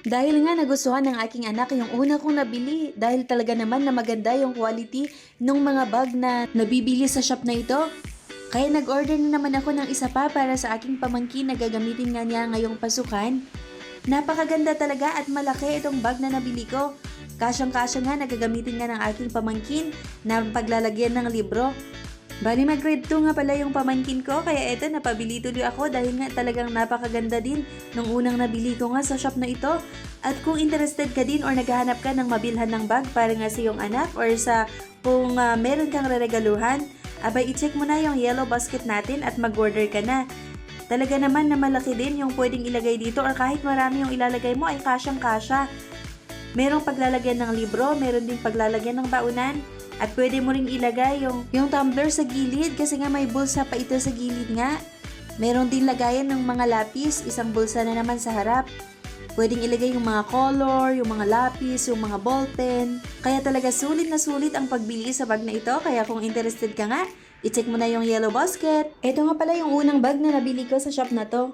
Dahil nga nagustuhan ng aking anak yung una kong nabili dahil talaga naman na maganda yung quality ng mga bag na nabibili sa shop na ito. Kaya nag-order na naman ako ng isa pa para sa aking pamangkin na gagamitin nga niya ngayong pasukan. Napakaganda talaga at malaki itong bag na nabili ko. Kasyang-kasya nga nagagamitin nga ng aking pamangkin na paglalagyan ng libro. Bali mag-grade 2 nga pala yung pamangkin ko kaya eto napabili tuloy ako dahil nga talagang napakaganda din nung unang nabili ko nga sa shop na ito. At kung interested ka din or naghahanap ka ng mabilhan ng bag para nga sa iyong anak or sa kung meron kang reregaluhan, abay i-check mo na yung yellow basket natin at mag-order ka na. Talaga naman na malaki din yung pwedeng ilagay dito or kahit marami yung ilalagay mo ay kasyang-kasya. Merong paglalagyan ng libro, meron din paglalagyan ng baunan. At pwede mo ring ilagay yung tumbler sa gilid kasi nga may bulsa pa ito sa gilid nga. Meron din lagayan ng mga lapis, isang bulsa na naman sa harap. Pwedeng ilagay yung mga color, yung mga lapis, yung mga ballpen. Kaya talaga sulit na sulit ang pagbili sa bag na ito. Kaya kung interested ka nga, i-check mo na yung yellow basket. Ito nga pala yung unang bag na nabili ko sa shop na to.